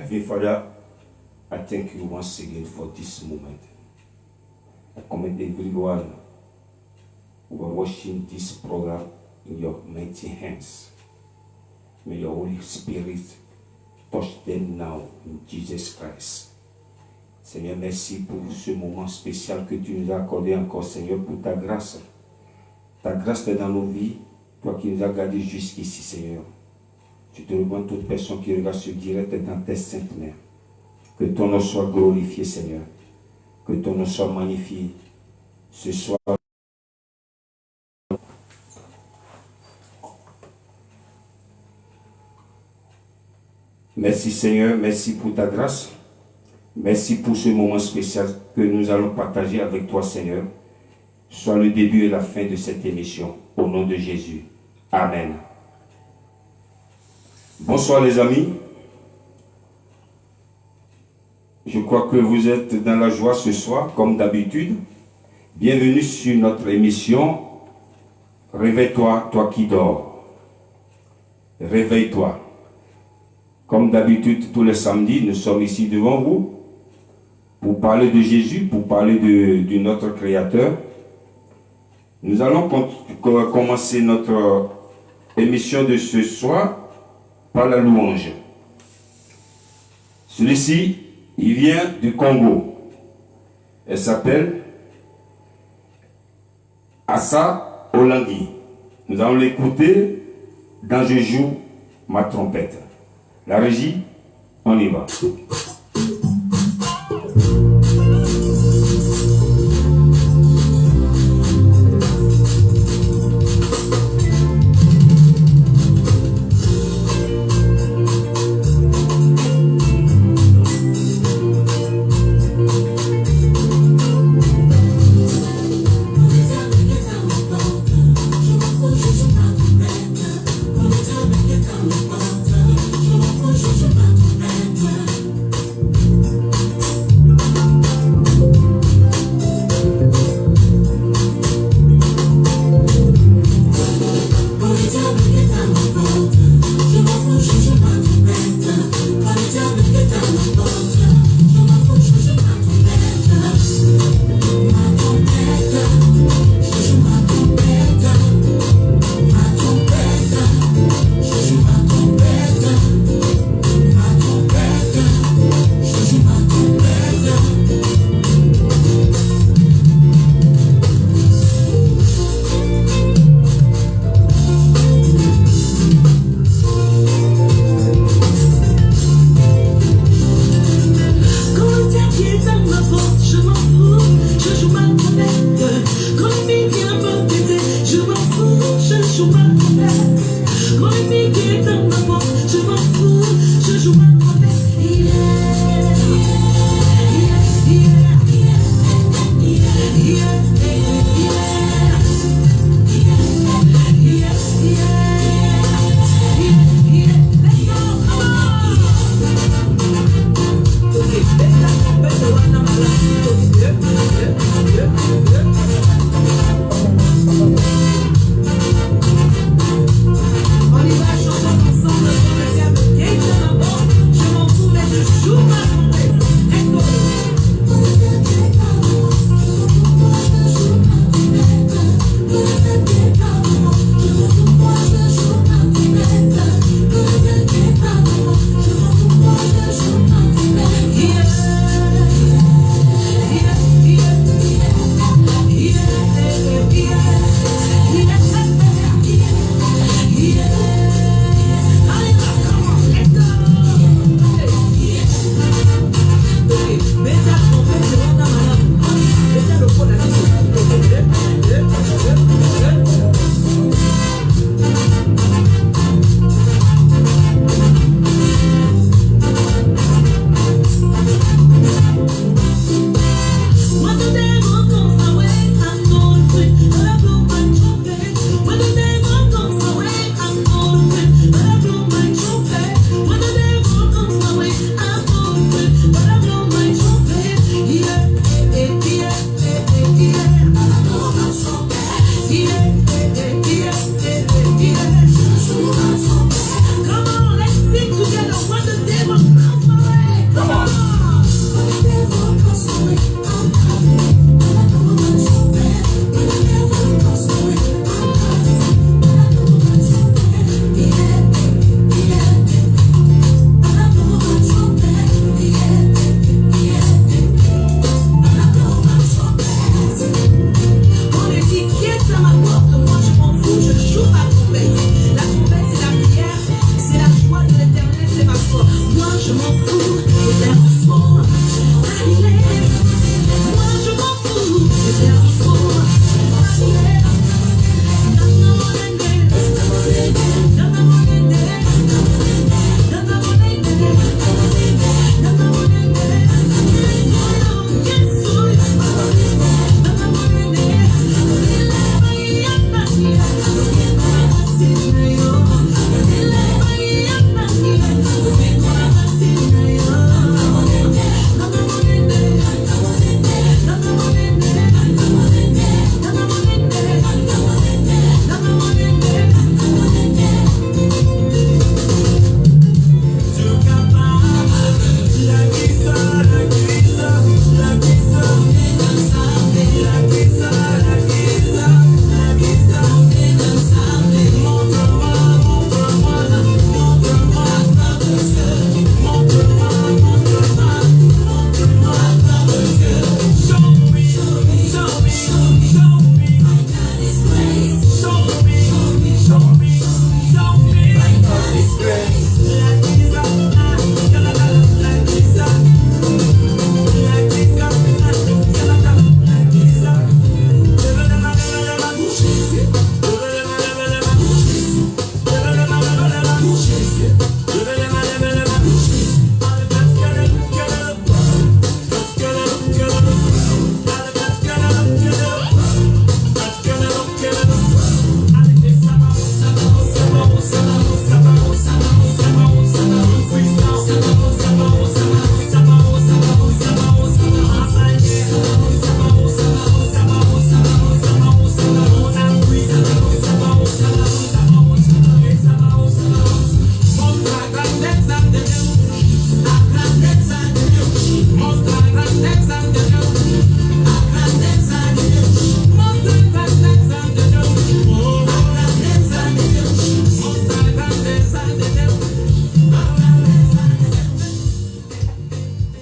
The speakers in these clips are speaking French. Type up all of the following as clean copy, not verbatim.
Heavenly Father, I thank you once again for this moment. I commend everyone who are watching this program in your mighty hands. May your Holy Spirit touch them now in Jesus Christ. Seigneur, merci pour ce moment spécial que tu nous as accordé encore, Seigneur, pour ta grâce. Ta grâce est dans nos vies, toi qui nous as gardés jusqu'ici, Seigneur. Je te demande toute personne qui regarde ce direct dans tes saintes mains. Que ton nom soit glorifié, Seigneur. Que ton nom soit magnifié. Ce soir. Merci, Seigneur. Merci pour ta grâce. Merci pour ce moment spécial que nous allons partager avec toi, Seigneur. Soit le début et la fin de cette émission. Au nom de Jésus. Amen. Bonsoir les amis. Je crois que vous êtes dans la joie ce soir, comme d'habitude. Bienvenue sur notre émission Réveille-toi, toi qui dors. Réveille-toi. Comme d'habitude, tous les samedis, nous sommes ici devant vous pour parler de Jésus, pour parler de notre Créateur. Nous allons commencer notre émission de ce soir par la louange. Celui-ci, il vient du Congo. Elle s'appelle Assa Olangui. Nous allons l'écouter dans Je joue ma trompette. La régie, on y va.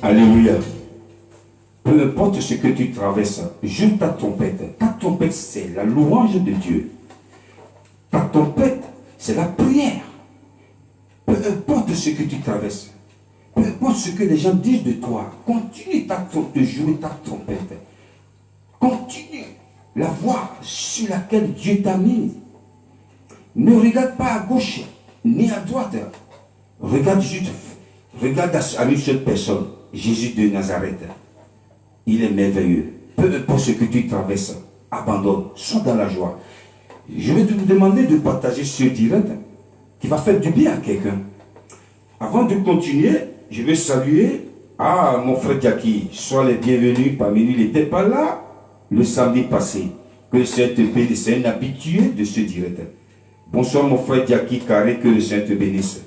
Alléluia. Peu importe ce que tu traverses, joue ta trompette. Ta trompette, c'est la louange de Dieu. Ta trompette, c'est la prière. Peu importe ce que tu traverses, peu importe ce que les gens disent de toi, continue de jouer ta trompette. Continue la voie sur laquelle Dieu t'a mis. Ne regarde pas à gauche ni à droite. Regarde juste, regarde à une seule personne, Jésus de Nazareth. Il est merveilleux. Peu importe ce que tu traverses, abandonne, sois dans la joie. Je vais te demander de partager ce direct qui va faire du bien à quelqu'un. Avant de continuer, je vais saluer Ah, mon frère Jackie, sois les bienvenus parmi nous. Il n'était pas là le samedi passé. Que le Seigneur te bénisse. C'est un habitué de ce direct. Bonsoir mon frère Jackie Carré, que le Seigneur te bénisse.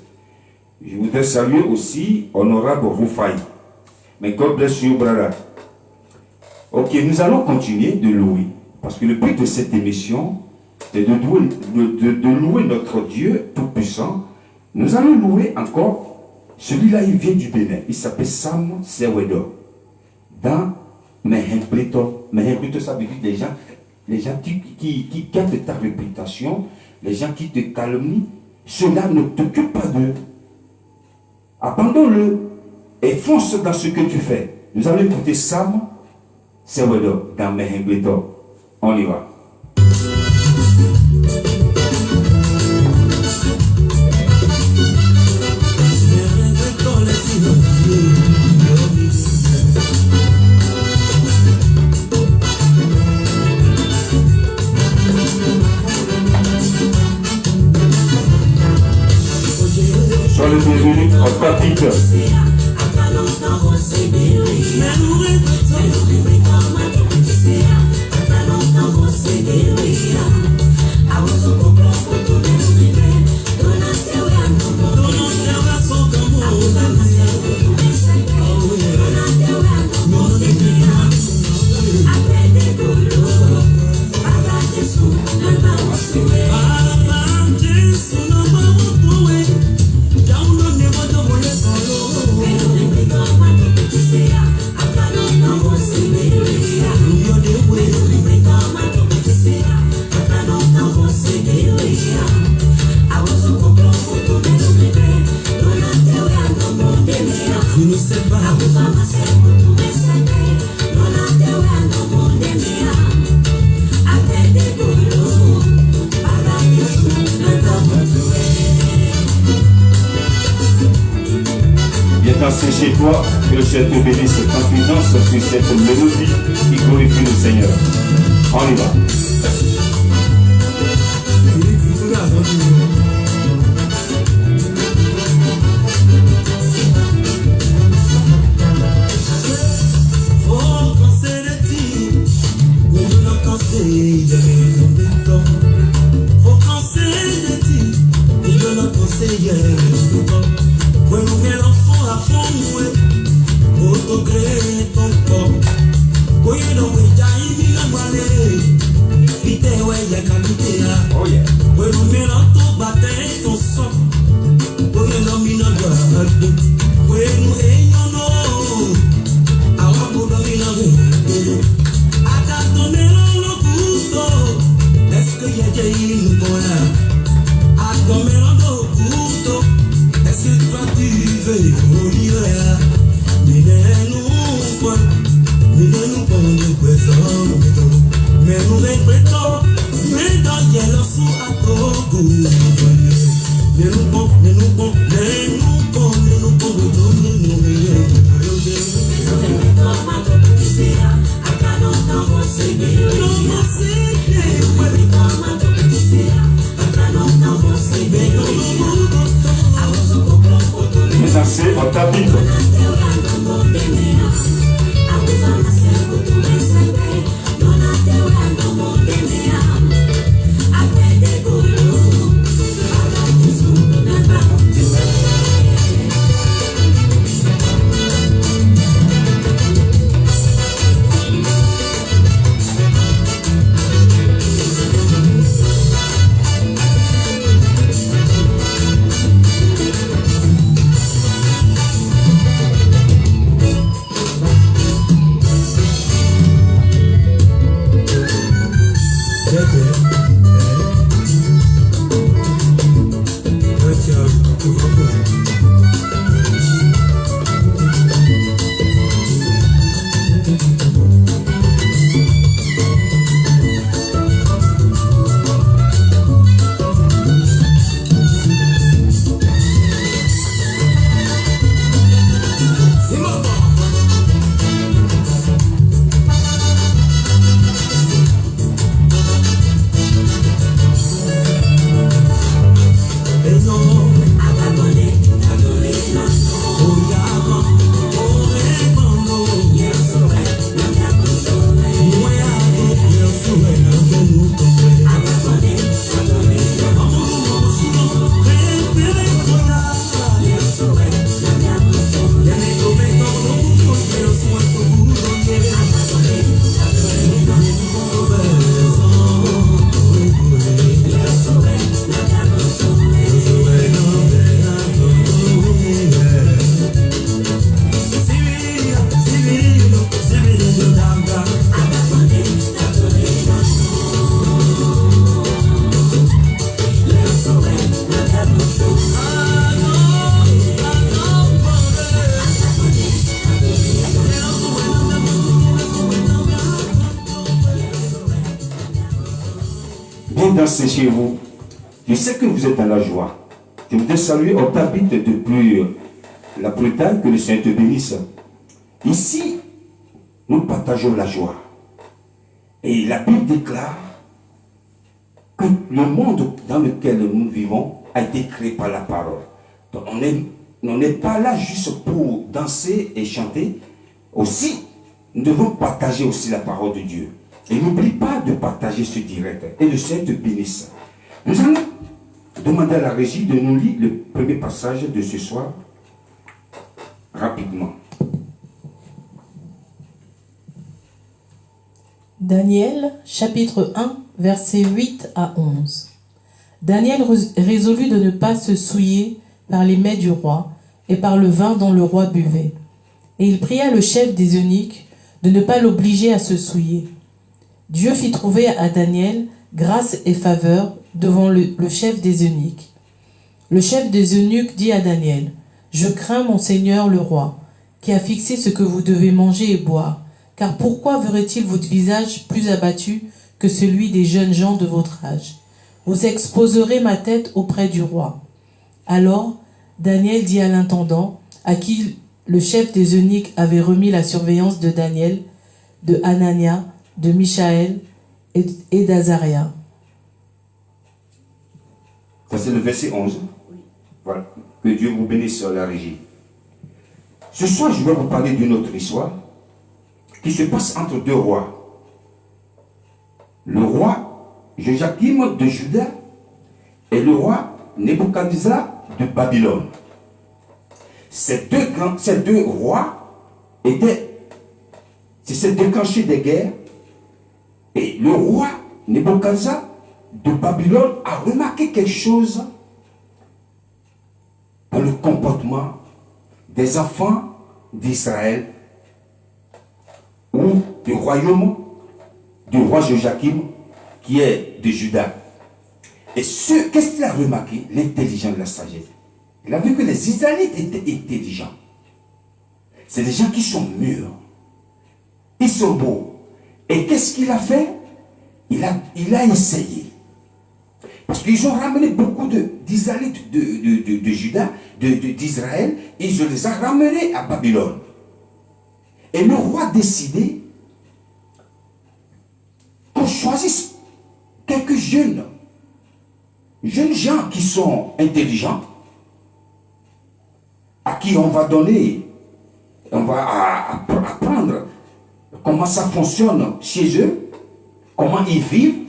Je voudrais saluer aussi Honorable Roufaï. Mais God bless you, brother. Ok, nous allons continuer de louer. Parce que le but de cette émission, c'est de louer notre Dieu Tout-Puissant. Nous allons louer encore. Celui-là, il vient du Bénin. Il s'appelle Sam Sewedo. Dans Mehembrito, ça veut dire les gens qui gardent ta réputation, les gens qui te calomnient, cela ne t'occupe pas d'eux. Abandonne-le et fonce dans ce que tu fais. Nous allons écouter Sam Sewedo dans Mehembrito. On y va. Sois le bienvenu en pratique. Danser chez toi, que le Seigneur te bénisse en puissance sur cette mélodie qui glorifie le Seigneur. On y va. dansez chez vous, je sais que vous êtes dans la joie. Je voudrais saluer Otabit depuis la Bretagne, que le Seigneur te bénisse. Ici, nous partageons la joie. Et la Bible déclare que le monde dans lequel nous vivons a été créé par la parole. Donc on n'est pas là juste pour danser et chanter. Aussi, nous devons partager aussi la parole de Dieu. Et n'oublie pas de partager ce direct. Et le Seigneur te bénisse. Nous allons demander à la régie de nous lire le premier passage de ce soir rapidement. Daniel, chapitre 1, versets 8 à 11. Daniel résolut de ne pas se souiller par les mets du roi et par le vin dont le roi buvait. Et il pria le chef des eunuques de ne pas l'obliger à se souiller. Dieu fit trouver à Daniel grâce et faveur devant le chef des eunuques. Le chef des eunuques dit à Daniel, « Je crains mon seigneur le roi, qui a fixé ce que vous devez manger et boire. Car pourquoi verrait-il votre visage plus abattu que celui des jeunes gens de votre âge? Vous exposerez ma tête auprès du roi. » Alors Daniel dit à l'intendant, à qui le chef des eunuques avait remis la surveillance de Daniel, de Hanania, de Michaël et d'Azaria. Ça c'est le verset 11. Voilà. Que Dieu vous bénisse sur la régie. Ce soir, je vais vous parler d'une autre histoire qui se passe entre deux rois. Le roi Joachim de Juda et le roi Nebuchadnezzar de Babylone. Ces deux rois s'est déclenché des guerres et le roi Nebuchadnezzar de Babylone a remarqué quelque chose dans le comportement des enfants d'Israël ou du royaume du roi Joachim qui est de Juda. Et qu'est-ce qu'il a remarqué? L'intelligence de la sagesse. Il a vu que les Israélites étaient intelligents. C'est des gens qui sont mûrs. Ils sont beaux. Et qu'est-ce qu'il a fait? Il a essayé. Parce qu'ils ont ramené beaucoup d'Israélites de Juda, d'Israël, et je les ai ramenés à Babylone. Et le roi a décidé qu'on choisisse quelques jeunes gens qui sont intelligents, à qui on va apprendre comment ça fonctionne chez eux, comment ils vivent,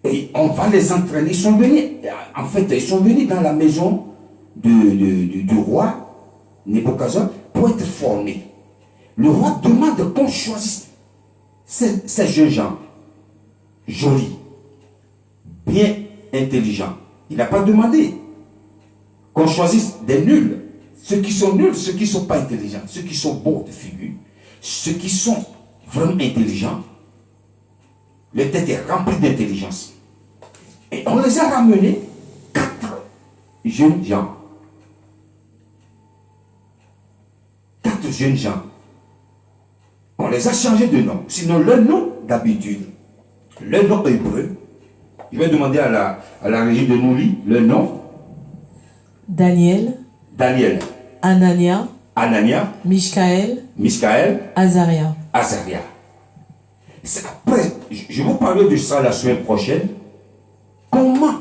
et on va les entraîner. Ils sont venus dans la maison du roi Nebuchadnezzar pour être formés. Le roi demande qu'on choisisse ces jeunes gens, jolis, bien intelligents. Il n'a pas demandé qu'on choisisse des nuls. Ceux qui sont nuls, ceux qui ne sont pas intelligents, ceux qui sont beaux de figure, ceux qui sont vraiment intelligents, leur tête est remplie d'intelligence. Et on les a ramenés, 4 jeunes gens. 4 jeunes gens. On les a changés de nom. Sinon, leur nom d'habitude, leur nom hébreu, je vais demander à la régie de nous lire le nom. Daniel. Hanania. Michaël. Azaria. Après, je vais vous parler de ça la semaine prochaine. Comment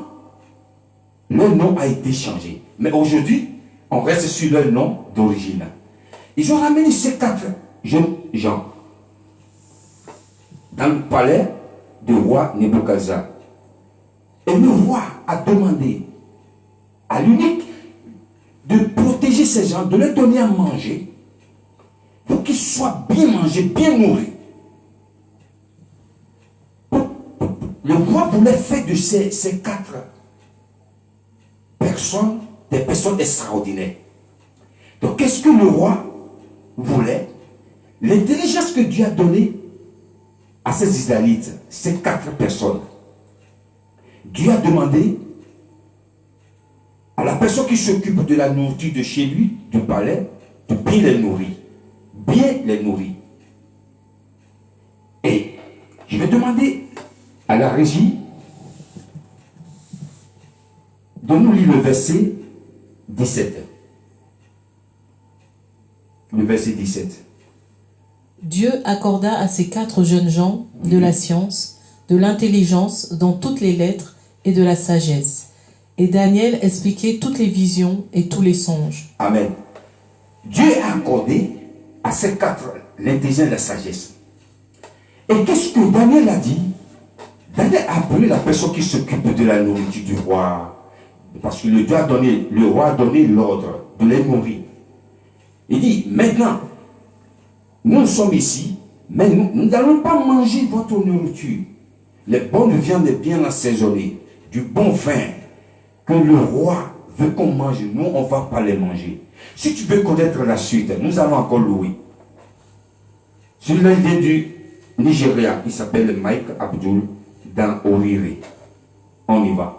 le nom a été changé. Mais aujourd'hui, on reste sur leur nom d'origine. Ils ont ramené ces 4 jeunes gens dans le palais du roi Nebuchadnezzar. Et le roi a demandé à l'unique de protéger ces gens, de leur donner à manger, pour qu'ils soient bien mangés, bien nourris. Le roi voulait faire de ces 4 personnes des personnes extraordinaires. Donc, qu'est-ce que le roi voulait? L'intelligence que Dieu a donnée à ces Israélites, ces 4 personnes. Dieu a demandé à la personne qui s'occupe de la nourriture de chez lui, du palais, de bien les nourrir. Bien les nourrir. Et je vais demander à la régie Donc nous lisons le verset 17. Le verset 17. Dieu accorda à ces 4 jeunes gens de la science, de l'intelligence dans toutes les lettres et de la sagesse. Et Daniel expliquait toutes les visions et tous les songes. Amen. Dieu a accordé à ces 4 l'intelligence et la sagesse. Et qu'est-ce que Daniel a dit? Daniel a appelé la personne qui s'occupe de la nourriture du roi. Parce que le roi a donné l'ordre de les nourrir. Il dit, maintenant, nous sommes ici, mais nous n'allons pas manger votre nourriture. Les bonnes viandes bien assaisonnées, du bon vin, que le roi veut qu'on mange, nous, on ne va pas les manger. Si tu veux connaître la suite, nous allons encore louer. Celui-là vient du Nigeria, il s'appelle Mike Abdul dans Orire. On y va.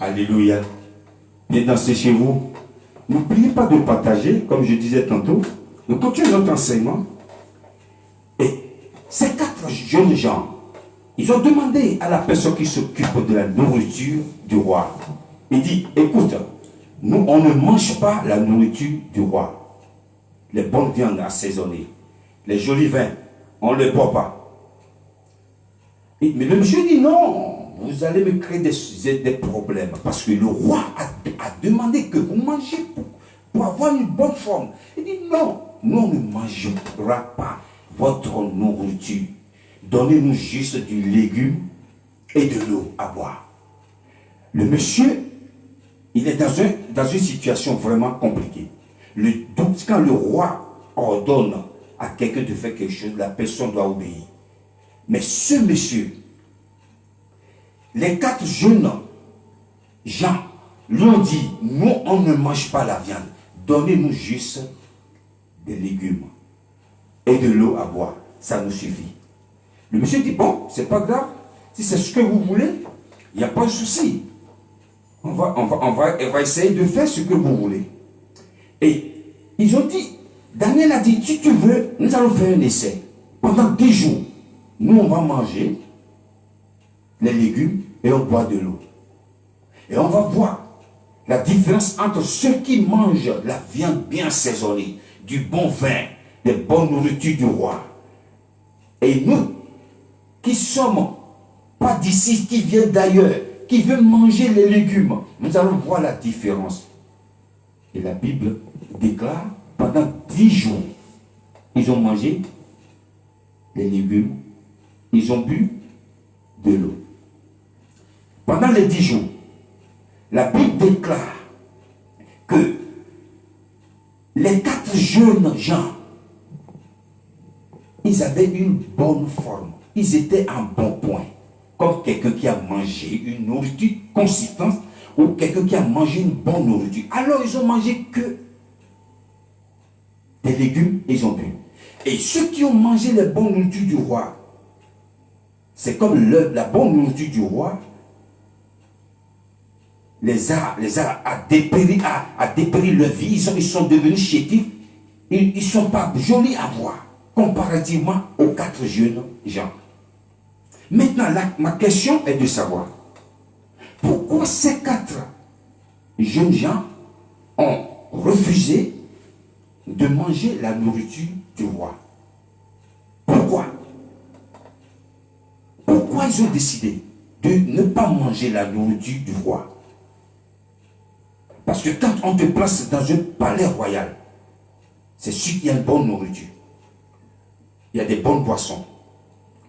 Alléluia. Viens danser chez vous. n'oubliez pas de partager, comme je disais tantôt. Nous continuons notre enseignement. Et ces 4 jeunes gens, ils ont demandé à la personne qui s'occupe de la nourriture du roi. Il dit, écoute, nous, on ne mange pas la nourriture du roi. Les bonnes viandes assaisonnées, les jolis vins, on ne les boit pas. Mais le monsieur dit, non, vous allez me créer des problèmes. Parce que le roi a demandé que vous mangez pour avoir une bonne forme. Il dit, non, nous on ne mangera pas votre nourriture. Donnez-nous juste du légume et de l'eau à boire. Le monsieur, il est dans une situation vraiment compliquée. Donc, quand le roi ordonne à quelqu'un de faire quelque chose, la personne doit obéir. Mais ce monsieur, les 4 jeunes gens lui ont dit, nous, on ne mange pas la viande. Donnez-nous juste des légumes et de l'eau à boire. Ça nous suffit. Le monsieur dit, bon, c'est pas grave. Si c'est ce que vous voulez, il n'y a pas de souci. On va essayer de faire ce que vous voulez. Et ils ont dit, Daniel a dit, si tu veux, nous allons faire un essai. Pendant 10 jours, nous, on va manger les légumes et on boit de l'eau. Et on va voir la différence entre ceux qui mangent la viande bien assaisonnée, du bon vin, des bonnes nourritures du roi. Et nous, qui sommes pas d'ici, qui viennent d'ailleurs, qui veulent manger les légumes, nous allons voir la différence. Et la Bible déclare, pendant 10 jours, ils ont mangé les légumes, ils ont bu de l'eau. Pendant les 10 jours, la Bible déclare que les 4 jeunes gens, ils avaient une bonne forme. Ils étaient en bon point. Comme quelqu'un qui a mangé une nourriture consistante ou quelqu'un qui a mangé une bonne nourriture. Alors ils ont mangé que des légumes, ils ont bu. Et ceux qui ont mangé les bonnes nourritures du roi, c'est comme la bonne nourriture du roi les a dépéri leur vie. Ils sont devenus chétifs. Ils ne sont pas jolis à voir comparativement aux 4 jeunes gens. Maintenant, ma question est de savoir pourquoi ces 4 jeunes gens ont refusé de manger la nourriture du roi. Pourquoi? Pourquoi ils ont décidé de ne pas manger la nourriture du roi? Parce que quand on te place dans un palais royal, c'est sûr qu'il y a une bonne nourriture. Il y a des bonnes boissons.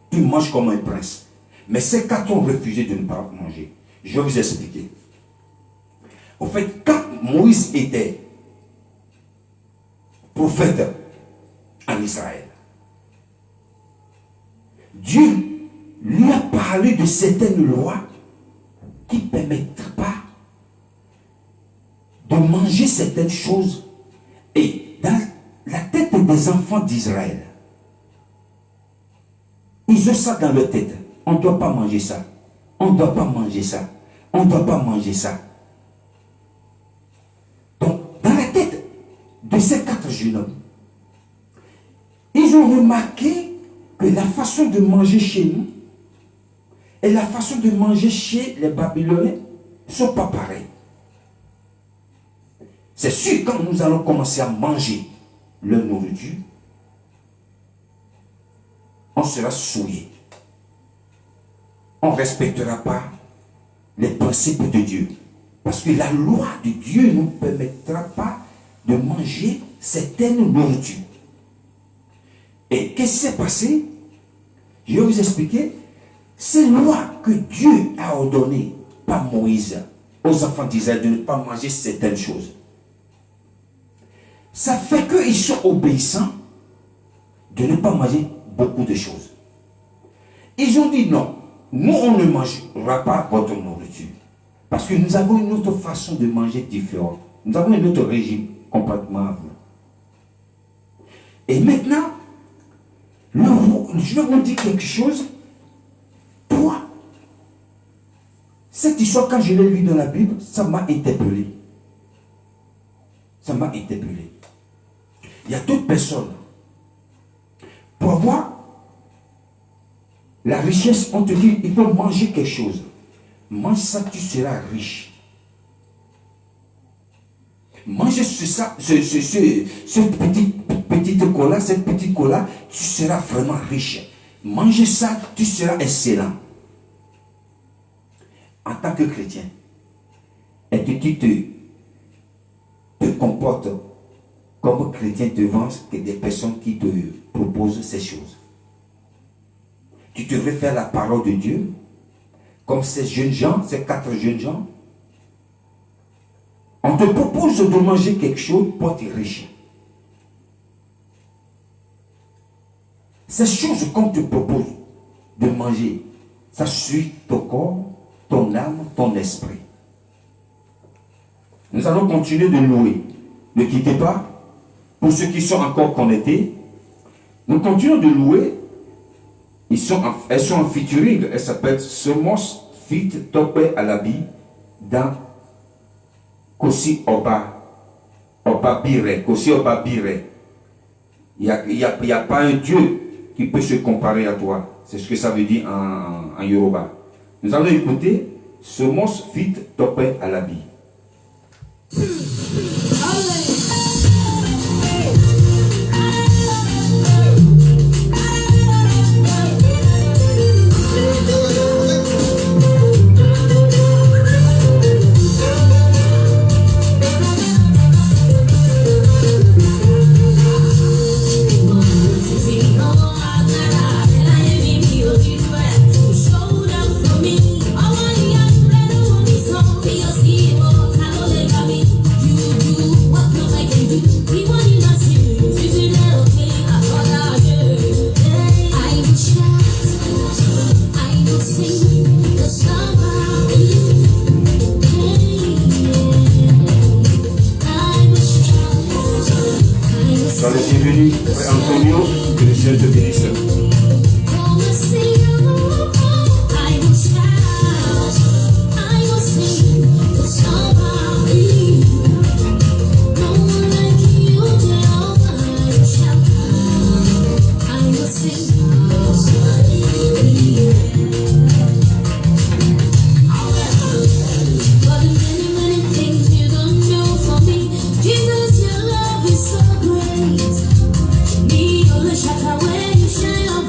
Tu manges comme un prince. Mais ces 4 ont refusé de ne pas manger. Je vais vous expliquer. En fait, quand Moïse était prophète en Israël, Dieu lui a parlé de certaines lois qui ne permettraient pas de manger certaines choses. Et dans la tête des enfants d'Israël, ils ont ça dans leur tête. On ne doit pas manger ça. On ne doit pas manger ça. On ne doit pas manger ça. Donc, dans la tête de ces 4 jeunes hommes, ils ont remarqué que la façon de manger chez nous et la façon de manger chez les Babyloniens ne sont pas pareilles. C'est sûr, quand nous allons commencer à manger leur nourriture, on sera souillé. On ne respectera pas les principes de Dieu. Parce que la loi de Dieu ne nous permettra pas de manger certaines nourritures. Et qu'est-ce qui s'est passé? Je vais vous expliquer. Ces lois que Dieu a ordonnées par Moïse aux enfants d'Israël de ne pas manger certaines choses, ça fait qu'ils sont obéissants de ne pas manger beaucoup de choses. Ils ont dit non, nous on ne mangera pas votre nourriture. Parce que nous avons une autre façon de manger différente. Nous avons un autre régime complètement à vous. Et maintenant, je vais vous dire quelque chose. Toi, cette histoire, quand je l'ai lue dans la Bible, ça m'a interpellé. Ça m'a interpellé. Il y a d'autres personnes. Pour avoir la richesse, on te dit, il faut manger quelque chose. Mange ça, tu seras riche. Mange ça, ce petit cola, cette petite cola, tu seras vraiment riche. Mange ça, tu seras excellent. En tant que chrétien, est-ce que tu te comportes comme chrétien devant des personnes qui te proposent ces choses? Tu te réfères à la parole de Dieu, comme ces jeunes gens, ces 4 jeunes gens. On te propose de manger quelque chose pour être riche. Ces choses qu'on te propose de manger, ça suit ton corps, ton âme, ton esprit. Nous allons continuer de louer. Ne quittez pas. Pour ceux qui sont encore connectés, nous continuons de louer. Elles sont en featuring. Elles s'appellent Semence Fit Topé Alabi dans Kosi Oba Bire. Kosi Oba Bire. Il n'y a pas un Dieu qui peut se comparer à toi. C'est ce que ça veut dire en Yoruba. Nous allons écouter Semence Fit Topé Alabi. Bienvenue, Frère Antonio, que le Seigneur te bénisse. Jesus, your love is so great. Me, all the shut away, you shine on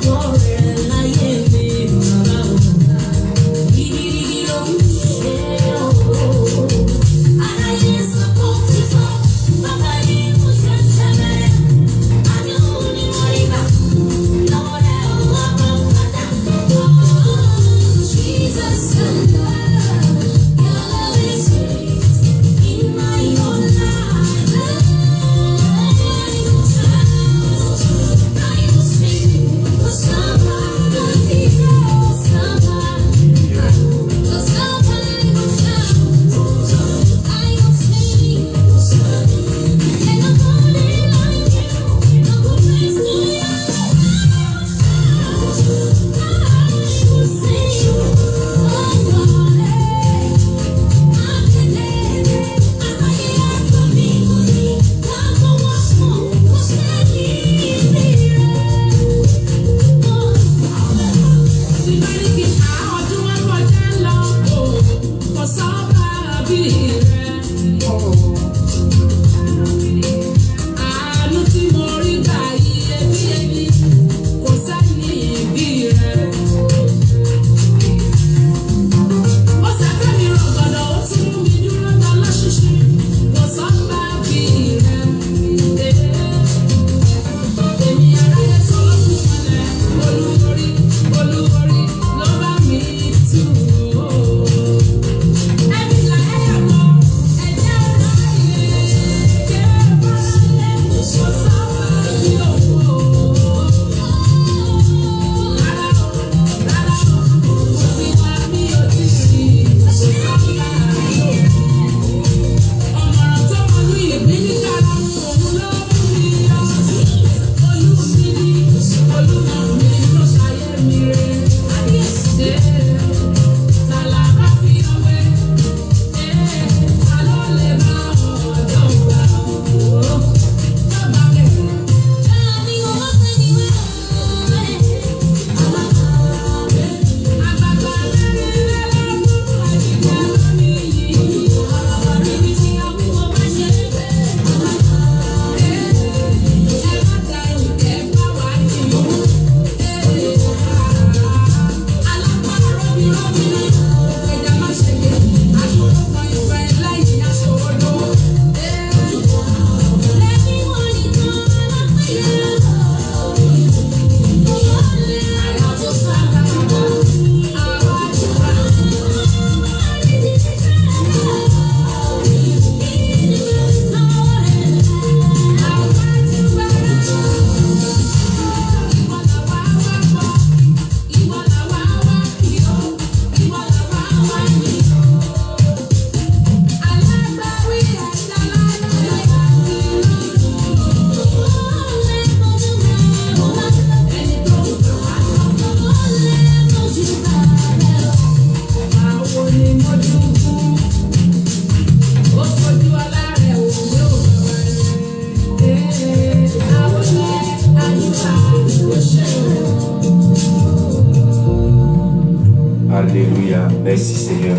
Alléluia. Merci Seigneur.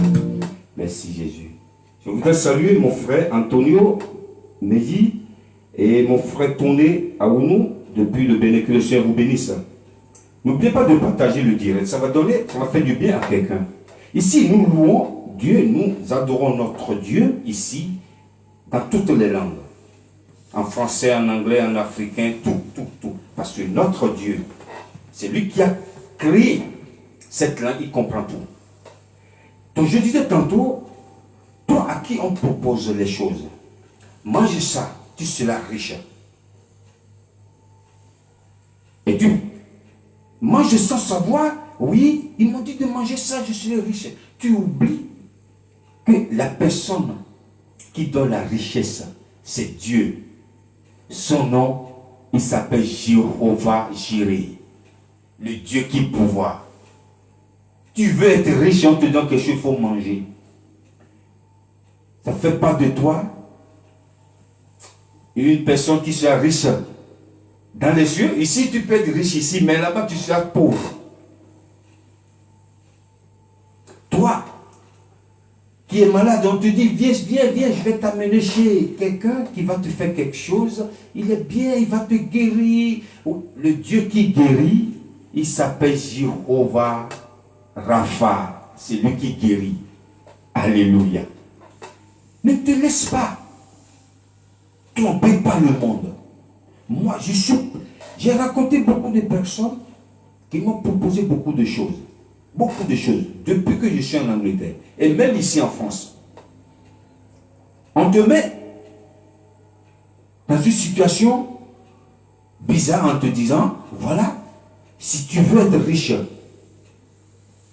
Merci Jésus. Je voudrais saluer mon frère Antonio Meji et mon frère Toné Aounou depuis le Bénin. Que le Seigneur vous bénisse. N'oubliez pas de partager le direct. Ça va faire du bien à quelqu'un. Ici, nous louons Dieu, nous adorons notre Dieu ici, dans toutes les langues. En français, en anglais, en africain, tout. Parce que notre Dieu, c'est lui qui a créé cette langue, il comprend tout. Donc je disais tantôt, toi à qui on propose les choses, mange ça, tu seras riche. Et tu manges sans savoir, oui, ils m'ont dit de manger ça, je serai riche. Tu oublies que la personne qui donne la richesse, c'est Dieu. Son nom, il s'appelle Jéhovah Jireh, le Dieu qui pouvoir. Tu veux être riche, on te donne quelque chose, il faut manger. Ça ne fait pas de toi une personne qui sera riche dans les cieux. Ici, tu peux être riche ici, mais là-bas, tu seras pauvre. Toi, qui est malade, on te dit, viens, je vais t'amener chez quelqu'un qui va te faire quelque chose. Il est bien, il va te guérir. Le Dieu qui guérit, il s'appelle Jéhovah Rapha. C'est lui qui guérit. Alléluia. Ne te laisse pas tromper par le monde. Moi, j'ai raconté beaucoup de personnes qui m'ont proposé beaucoup de choses. Beaucoup de choses. Depuis que je suis en Angleterre. Et même ici en France. On te met dans une situation bizarre en te disant, voilà, si tu veux être riche,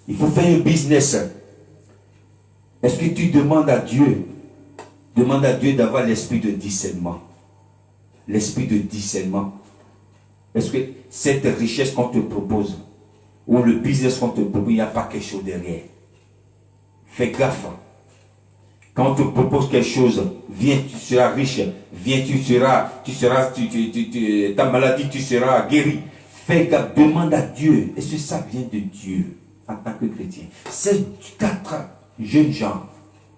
il faut faire un business. Est-ce que tu demandes à Dieu d'avoir l'esprit de discernement? L'esprit de discernement. Est-ce que cette richesse qu'on te propose, ou le business qu'on te propose, il n'y a pas quelque chose derrière? Fais gaffe. Quand on te propose quelque chose, viens, tu seras riche, viens, ta maladie, tu seras guéri. Fais gaffe, demande à Dieu. Est-ce que ça vient de Dieu en tant que chrétien? Ces 4 jeunes gens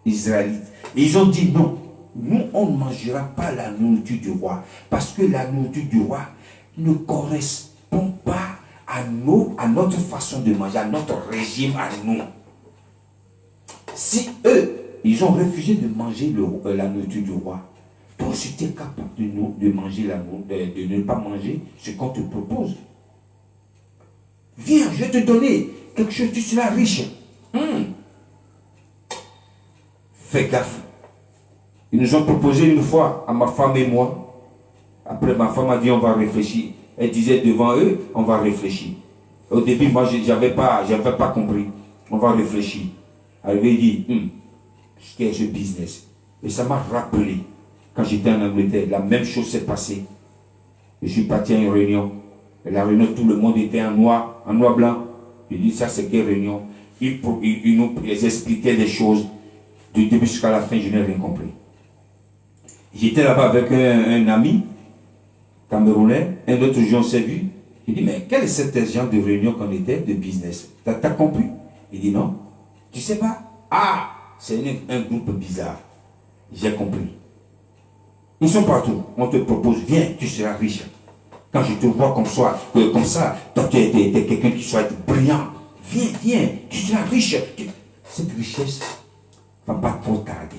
israélites, ils ont dit non, nous on ne mangera pas la nourriture du roi, parce que la nourriture du roi ne correspond pas à notre façon de manger, à notre régime, à nous. Si eux, ils ont refusé de manger la nourriture du roi, toi aussi tu es capable de manger de ne pas manger ce qu'on te propose. Viens, je vais te donner quelque chose, tu seras riche. Fais gaffe. Ils nous ont proposé une fois, à ma femme et moi. Après, ma femme a dit, on va réfléchir. Elle disait devant eux, on va réfléchir. Au début, moi, je n'avais pas compris. On va réfléchir. Elle avait dit, qu'est-ce business? Et ça m'a rappelé, quand j'étais en Angleterre, la même chose s'est passée. Je suis parti à une réunion. Et la réunion, tout le monde était en noir blanc. Je dis, ça c'est quelle réunion? Ils nous expliquaient les choses. Du début jusqu'à la fin, je n'ai rien compris. J'étais là-bas avec un ami camerounais, un autre jour on s'est vu. Il dit, mais quel est cet genre de réunion qu'on était, de business? T'as compris? Il dit, non. Tu sais pas? Ah, c'est un groupe bizarre. J'ai compris. Ils sont partout. On te propose, viens, tu seras riche. Quand je te vois comme ça, toi tu es quelqu'un qui soit brillant. Viens, tu seras riche. Cette richesse ne va pas trop tarder.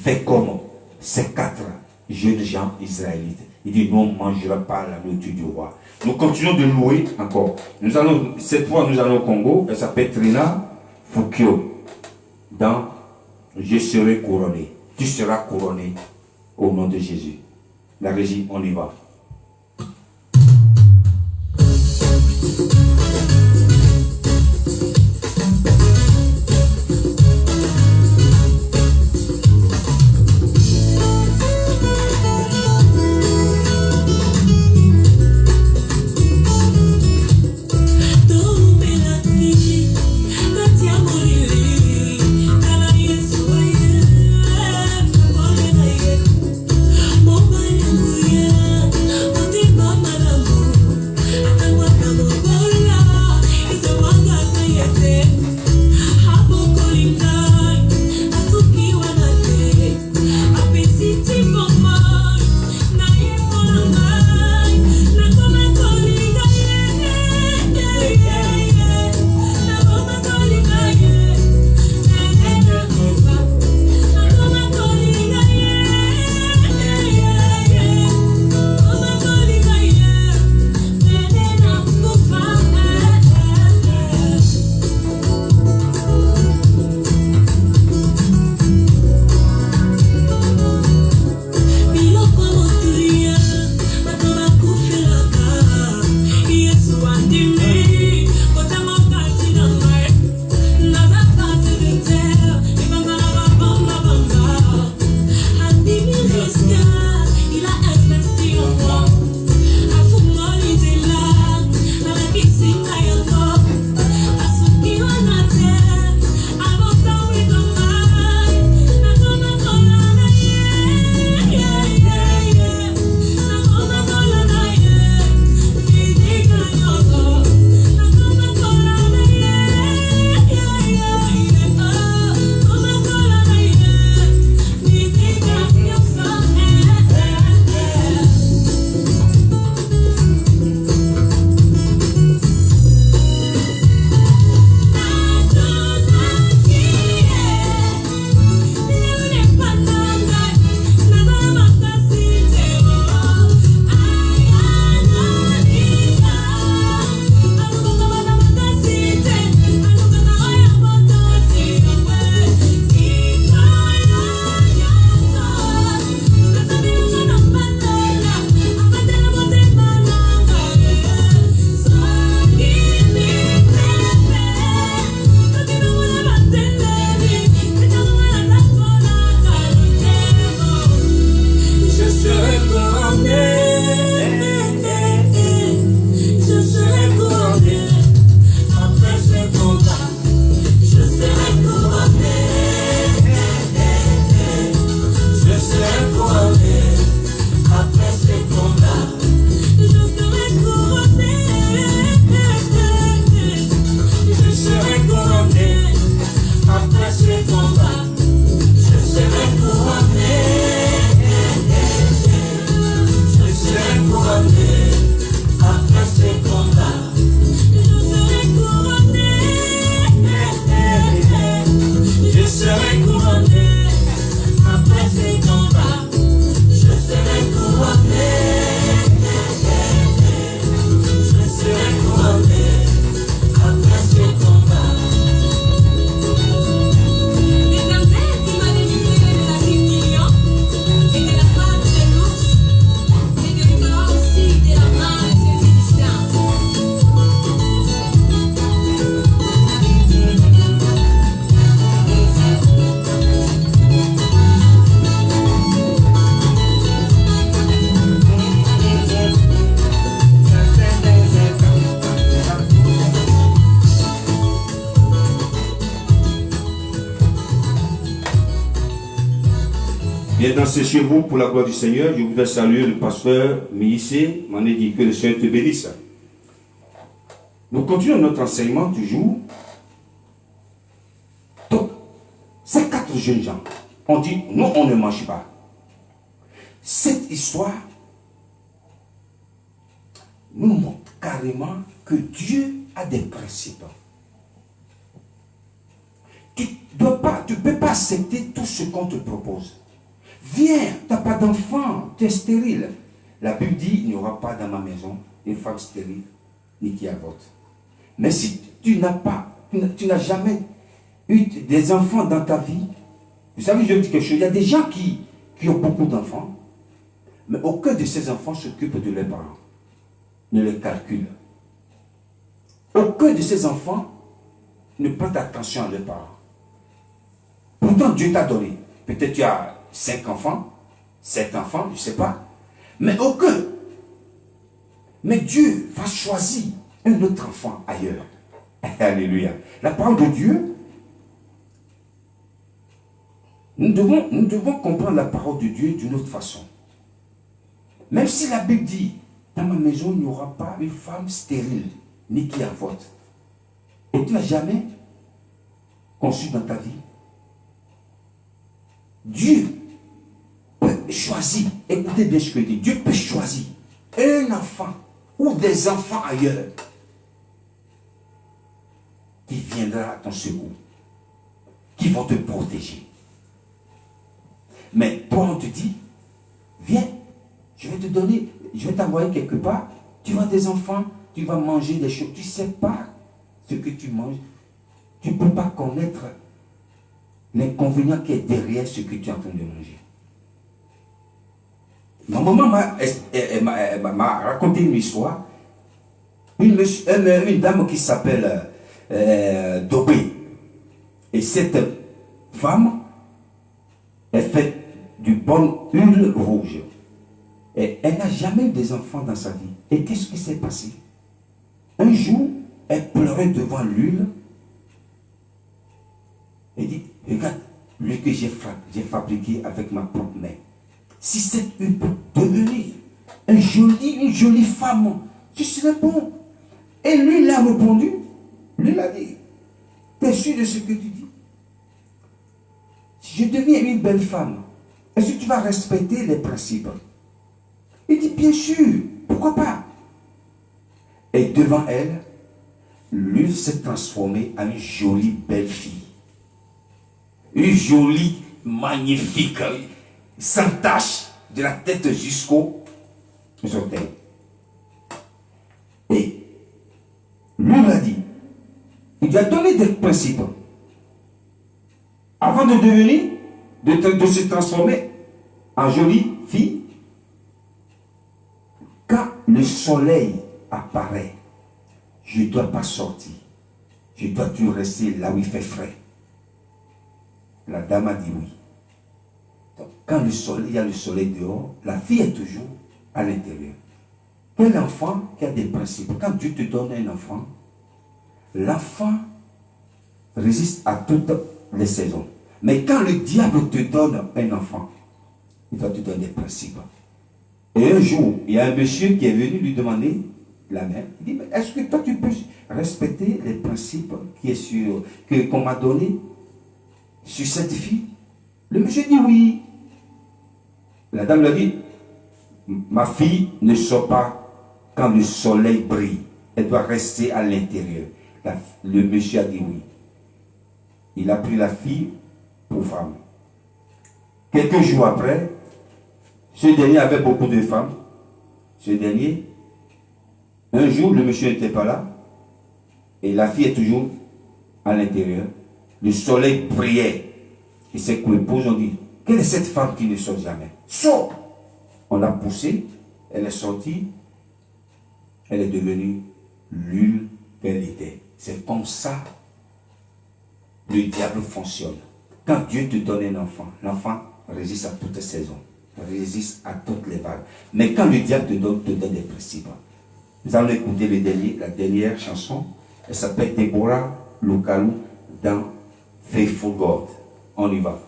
Fais comme ces 4 jeunes gens israélites. Il dit, nous on ne mangera pas la nourriture du roi. Nous continuons de louer encore. Cette fois, nous allons au Congo. Elle s'appelle Trina Fukio. Dans Je serai couronné. Tu seras couronné au nom de Jésus. La régie, on y va. Yeah. Bien c'est chez vous pour la gloire du Seigneur. Je voudrais saluer le pasteur Miissé. M'en est dit que le Seigneur te bénisse. Nous continuons notre enseignement toujours. Donc, ces 4 jeunes gens ont dit, nous on ne mange pas. Cette histoire nous montre carrément que Dieu a des principes. Tu ne peux pas accepter tout ce qu'on te propose. Viens, tu n'as pas d'enfant, tu es stérile. La Bible dit, il n'y aura pas dans ma maison une femme stérile, ni qui avorte. Mais si tu n'as jamais eu des enfants dans ta vie, vous savez, je vous dis quelque chose, il y a des gens qui ont beaucoup d'enfants, mais aucun de ces enfants s'occupe de leurs parents, ne les calcule. Aucun de ces enfants ne prête attention à leurs parents. Pourtant, Dieu t'a donné. Peut-être tu as 5 enfants, 7 enfants, je ne sais pas. Mais aucun. Mais Dieu va choisir un autre enfant ailleurs. Alléluia. La parole de Dieu, nous devons comprendre la parole de Dieu d'une autre façon. Même si la Bible dit, dans ma maison, il n'y aura pas une femme stérile, ni qui avorte. Et tu n'as jamais conçu dans ta vie. Dieu peut choisir, écoutez bien ce que je dis, Dieu peut choisir un enfant ou des enfants ailleurs qui viendra à ton secours, qui vont te protéger. Mais toi, on te dit, viens, je vais te donner, je vais t'envoyer quelque part, tu vas des enfants, tu vas manger des choses, tu ne sais pas ce que tu manges, tu ne peux pas connaître l'inconvénient qui est derrière ce que tu es en train de manger. Ma maman m'a raconté une histoire. une dame qui s'appelle Dobé. Et cette femme, elle fait du bon huile rouge. Et elle n'a jamais eu des enfants dans sa vie. Et qu'est-ce qui s'est passé? Un jour, elle pleurait devant l'huile. Elle dit, regarde, l'huile que j'ai fabriquée avec ma propre main. Si cette huile peut devenir une jolie femme, ce serait bon. Et lui, il a répondu, lui, il a dit, t'es sûr de ce que tu dis? Si je deviens une belle femme, est-ce que tu vas respecter les principes? Il dit, bien sûr, pourquoi pas? Et devant elle, l'huile s'est transformée en une jolie belle fille. Une jolie, magnifique, sans tache, de la tête jusqu'aux orteils. Et lui l'a dit, il lui a donné des principes. Avant de devenir, de se transformer en jolie fille, quand le soleil apparaît, je ne dois pas sortir. Je dois toujours rester là où il fait frais. La dame a dit oui. Donc, quand il y a le soleil dehors, la fille est toujours à l'intérieur. Quel enfant qui a des principes? Quand Dieu te donne un enfant, l'enfant résiste à toutes les saisons. Mais quand le diable te donne un enfant, il va te donner des principes. Et un jour, il y a un monsieur qui est venu lui demander la mère. Il dit, mais est-ce que toi tu peux respecter les principes qu'on m'a donné sur cette fille? Le monsieur dit oui. La dame lui a dit, ma fille ne sort pas quand le soleil brille. Elle doit rester à l'intérieur. Le monsieur a dit oui. Il a pris la fille pour femme. Quelques jours après, ce dernier avait beaucoup de femmes. Ce dernier, un jour, le monsieur n'était pas là. Et la fille est toujours à l'intérieur. Le soleil brillait. Et ses co-épouses ont dit, quelle est cette femme qui ne sort jamais? Sors! On l'a poussée, elle est sortie, elle est devenue l'huile qu'elle était. C'est comme ça le diable fonctionne. Quand Dieu te donne un enfant, l'enfant résiste à toutes les saisons, résiste à toutes les vagues. Mais quand le diable te donne des principes. Nous allons écouter la dernière chanson. Elle s'appelle Deborah Lukalu dans Faithful God. On y va.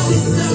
We serve.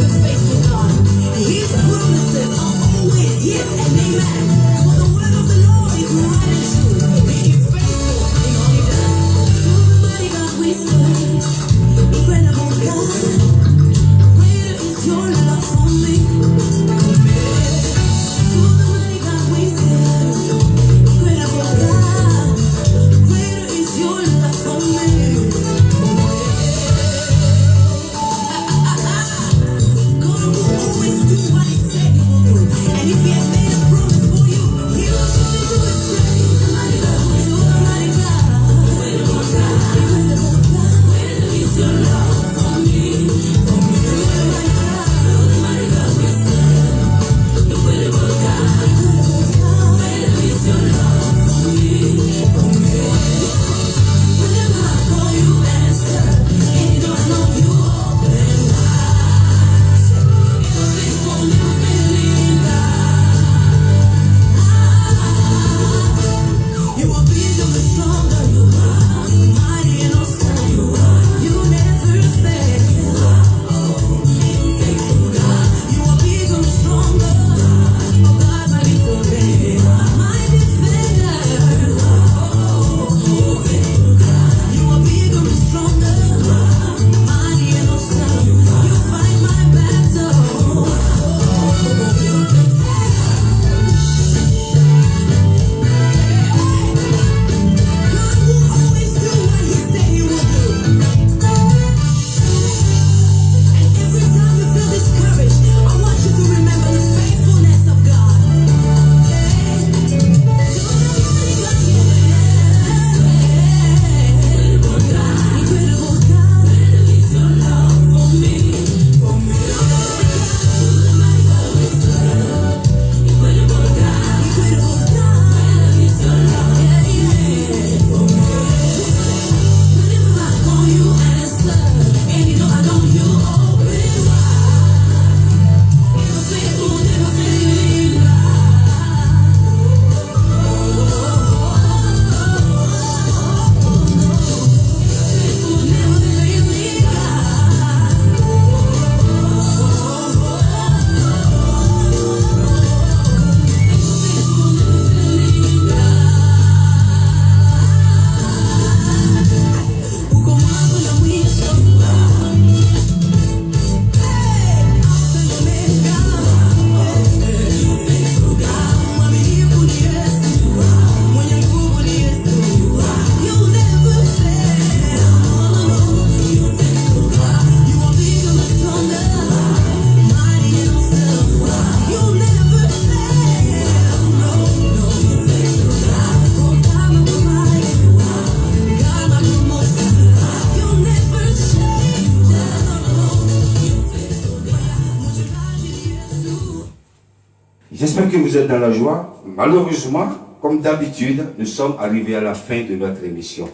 J'espère que vous êtes dans la joie. Malheureusement, comme d'habitude, nous sommes arrivés à la fin de notre émission.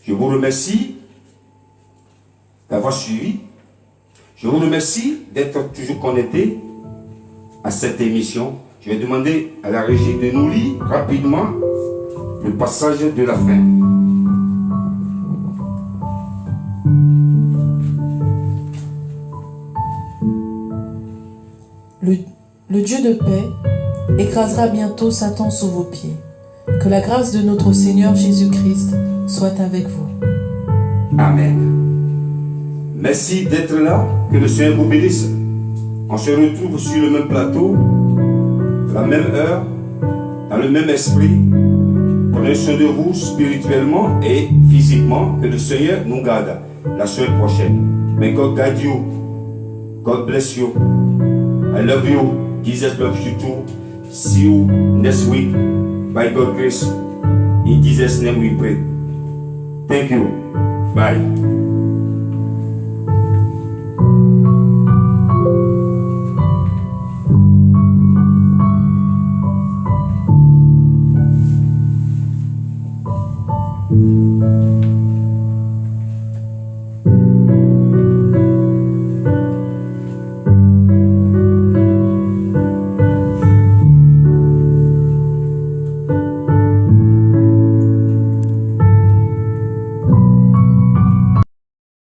Je vous remercie d'avoir suivi. Je vous remercie d'être toujours connectés à cette émission. Je vais demander à la régie de nous lire rapidement le passage de la fin. Le Dieu de paix écrasera bientôt Satan sous vos pieds. Que la grâce de notre Seigneur Jésus-Christ soit avec vous. Amen. Merci d'être là. Que le Seigneur vous bénisse. On se retrouve sur le même plateau, la même heure, dans le même esprit. Prenez soin de vous spirituellement et physiquement. Que le Seigneur nous garde la semaine prochaine. May God guide you. God bless you. I love you. Jesus loves you too. See you next week. By God's grace. In Jesus' name we pray. Thank you. Bye.